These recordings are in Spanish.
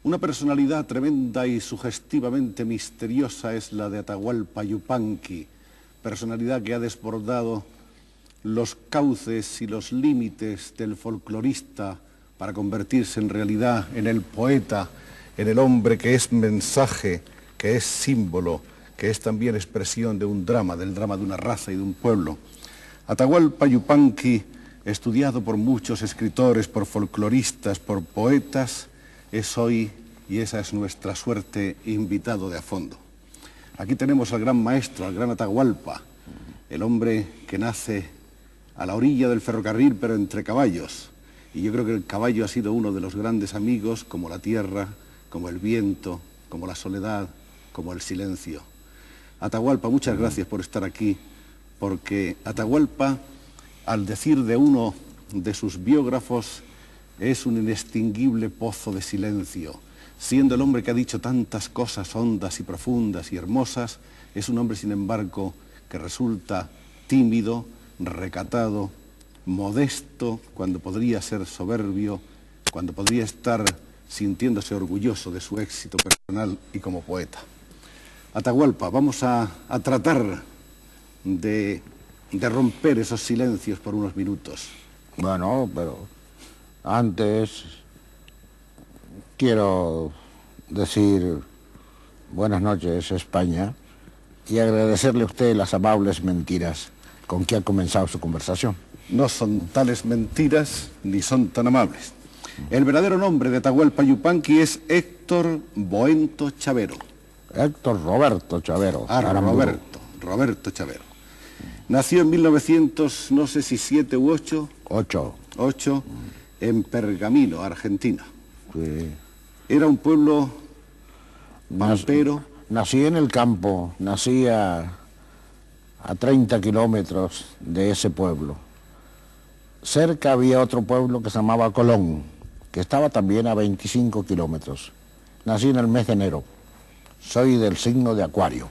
Una personalidad tremenda y sugestivamente misteriosa es la de Atahualpa Yupanqui, personalidad que ha desbordado los cauces y los límites del folclorista para convertirse en realidad en el poeta, en el hombre que es mensaje, que es símbolo, que es también expresión de un drama, del drama de una raza y de un pueblo. Atahualpa Yupanqui, estudiado por muchos escritores, por folcloristas, por poetas, es hoy, y esa es nuestra suerte, invitado de a fondo. Aquí tenemos al gran maestro, al gran Atahualpa, el hombre que nace a la orilla del ferrocarril, pero entre caballos. Y yo creo que el caballo ha sido uno de los grandes amigos, como la tierra, como el viento, como la soledad, como el silencio. Atahualpa, muchas gracias por estar aquí, porque Atahualpa, al decir de uno de sus biógrafos, es un inextinguible pozo de silencio. Siendo el hombre que ha dicho tantas cosas hondas y profundas y hermosas, es un hombre, sin embargo, que resulta tímido, recatado, modesto, cuando podría ser soberbio, cuando podría estar sintiéndose orgulloso de su éxito personal y como poeta. Atahualpa, vamos a tratar de romper esos silencios por unos minutos. Bueno, pero antes quiero decir buenas noches, España, y agradecerle a usted las amables mentiras con que ha comenzado su conversación. No son tales mentiras ni son tan amables. El verdadero nombre de Atahualpa Yupanqui es Héctor Boento Chavero. Héctor Roberto Chavero. Roberto Chavero. Nació en 1900, no sé si 7 u 8. 8, en Pergamino, Argentina. Sí. Era un pueblo pampero. Nací en el campo, nací a 30 kilómetros de ese pueblo. Cerca había otro pueblo que se llamaba Colón, que estaba también a 25 kilómetros. Nací en el mes de enero. Soy del signo de Acuario.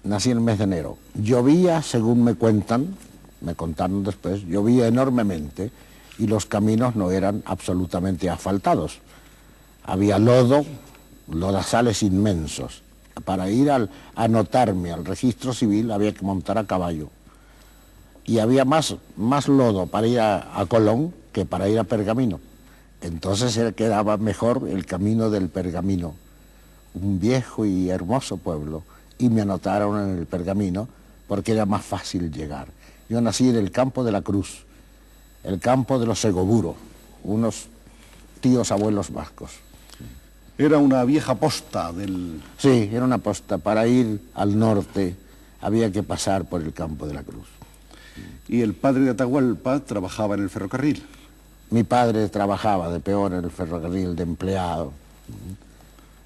Nací en el mes de enero. Llovía, según me contaron después, llovía enormemente y los caminos no eran absolutamente asfaltados. Había lodo, lodazales inmensos. Para ir a anotarme al registro civil había que montar a caballo. Y había más lodo para ir a Colón que para ir a Pergamino. Entonces quedaba mejor el camino del Pergamino, un viejo y hermoso pueblo, y me anotaron en el Pergamino porque era más fácil llegar. Yo nací en el campo de la Cruz, el campo de los Segoburos, unos tíos abuelos vascos. Era una vieja posta del... Sí, era una posta. Para ir al norte había que pasar por el campo de la Cruz. Y el padre de Atahualpa trabajaba en el ferrocarril. Mi padre trabajaba de peón en el ferrocarril, de empleado.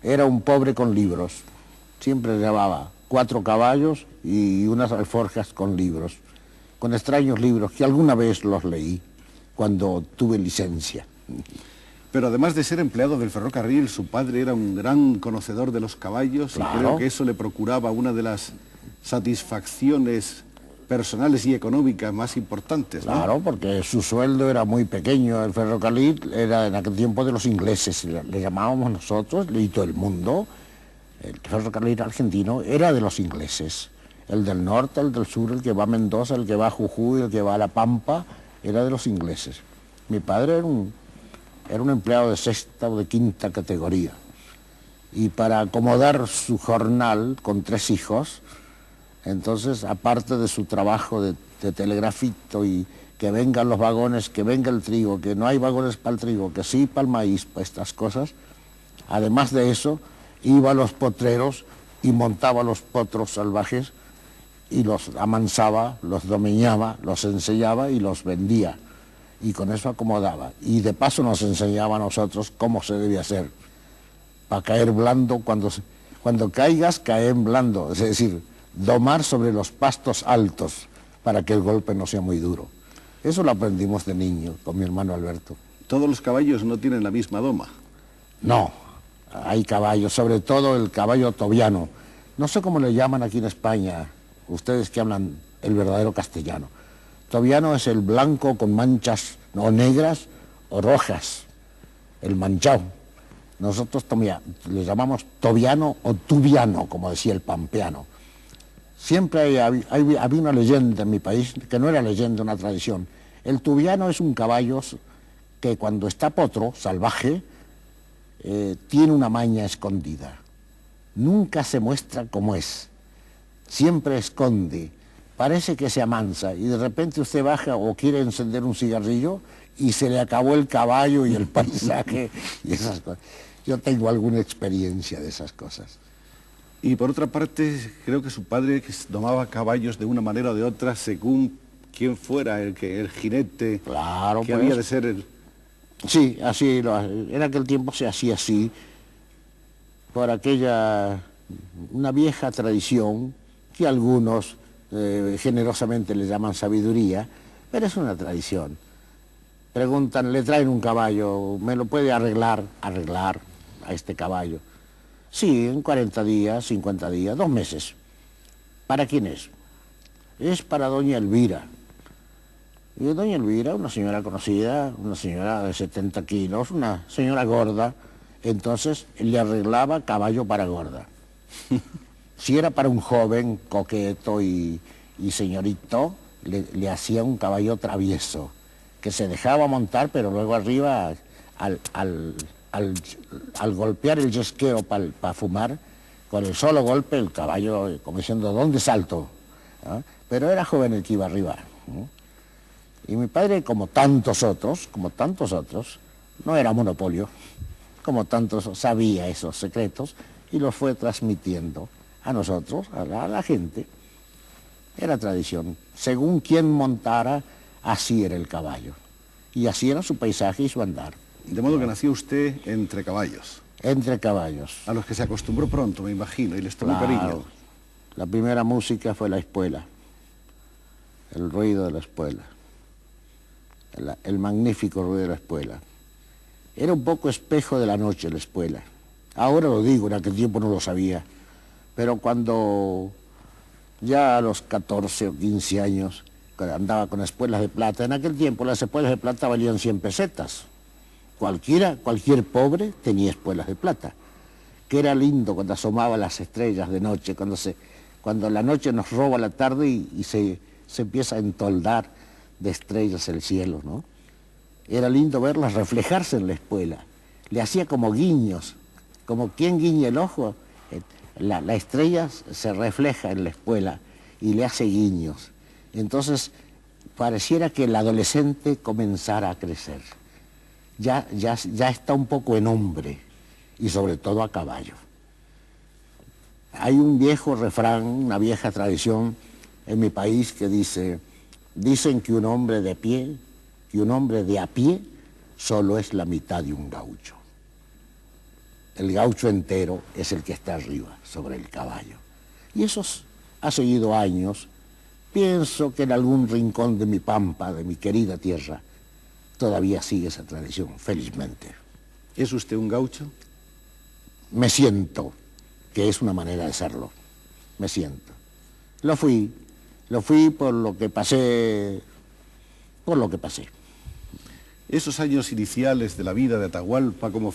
Era un pobre con libros. Siempre llevaba 4 caballos y unas alforjas con libros, con extraños libros que alguna vez los leí cuando tuve licencia. Pero además de ser empleado del ferrocarril, su padre era un gran conocedor de los caballos. Claro. Y creo que eso le procuraba una de las satisfacciones personales y económicas más importantes, ¿no? Claro, porque su sueldo era muy pequeño. El ferrocarril era en aquel tiempo de los ingleses, le llamábamos nosotros, y todo el mundo. El ferrocarril argentino era de los ingleses. El del norte, el del sur, el que va a Mendoza, el que va a Jujuy, el que va a La Pampa, era de los ingleses. Mi padre era un empleado de 6ª o de 5ª categoría. Y para acomodar su jornal con 3 hijos, entonces, aparte de su trabajo de telegrafito y que vengan los vagones, que venga el trigo, que no hay vagones para el trigo, que sí para el maíz, para estas cosas, además de eso, iba a los potreros y montaba los potros salvajes y los amansaba, los domeñaba, los ensillaba y los vendía. Y con eso acomodaba. Y de paso nos enseñaba a nosotros cómo se debía hacer. Para caer blando, cuando caigas, cae en blando. Es decir, domar sobre los pastos altos para que el golpe no sea muy duro. Eso lo aprendimos de niño con mi hermano Alberto. ¿Todos los caballos no tienen la misma doma? No, hay caballos, sobre todo el caballo tobiano. No sé cómo le llaman aquí en España, ustedes que hablan el verdadero castellano. Tobiano es el blanco con manchas o negras o rojas, el manchao. Nosotros le llamamos tobiano o tubiano, como decía el pampeano. Siempre había una leyenda en mi país, que no era leyenda, una tradición. El tubiano es un caballo que cuando está potro, salvaje, tiene una maña escondida. Nunca se muestra como es, siempre esconde, parece que se amansa y de repente usted baja o quiere encender un cigarrillo y se le acabó el caballo y el paisaje y esas cosas. Yo tengo alguna experiencia de esas cosas. Y por otra parte, creo que su padre domaba caballos de una manera o de otra según quién fuera el jinete, claro, que había de ser el... Sí, así, en aquel tiempo se hacía así, por una vieja tradición que algunos generosamente le llaman sabiduría, pero es una tradición. Preguntan, le traen un caballo, ¿me lo puede arreglar a este caballo? Sí, en 40 días, 50 días, 2 meses. ¿Para quién es? Es para doña Elvira. Y doña Elvira, una señora conocida, una señora de 70 kilos, una señora gorda, entonces le arreglaba caballo para gorda. Si era para un joven coqueto y señorito, le hacía un caballo travieso, que se dejaba montar, pero luego arriba, al golpear el yesqueo para fumar, con el solo golpe el caballo, como diciendo, ¿dónde salto? ¿Ah? Pero era joven el que iba arriba. Y mi padre, como tantos otros, no era monopolio, como tantos sabía esos secretos y los fue transmitiendo a nosotros, a la gente. Era tradición. Según quien montara, así era el caballo. Y así era su paisaje y su andar. De modo que nació usted entre caballos. Entre caballos. A los que se acostumbró pronto, me imagino, y les tomó Claro. cariño. La primera música fue la espuela, el ruido de la espuela, el magnífico ruido de la espuela. Era un poco espejo de la noche la espuela. Ahora lo digo, en aquel tiempo no lo sabía. Pero cuando ya a los 14 o 15 años andaba con espuelas de plata, en aquel tiempo las espuelas de plata valían 100 pesetas. Cualquier pobre tenía espuelas de plata. Que era lindo cuando asomaban las estrellas de noche, cuando la noche nos roba la tarde y se empieza a entoldar de estrellas el cielo, ¿no? Era lindo verlas reflejarse en la espuela. Le hacía como guiños, como quien guiña el ojo. La estrella se refleja en la espuela y le hace guiños. Entonces pareciera que el adolescente comenzara a crecer. Ya está un poco en hombre y sobre todo a caballo. Hay un viejo refrán, una vieja tradición en mi país que dicen que un hombre de a pie solo es la mitad de un gaucho. El gaucho entero es el que está arriba, sobre el caballo. Y eso ha seguido años. Pienso que en algún rincón de mi pampa, de mi querida tierra, todavía sigue esa tradición, felizmente. ¿Es usted un gaucho? Me siento que es una manera de serlo. Me siento. Lo fui por lo que pasé. Esos años iniciales de la vida de Atahualpa como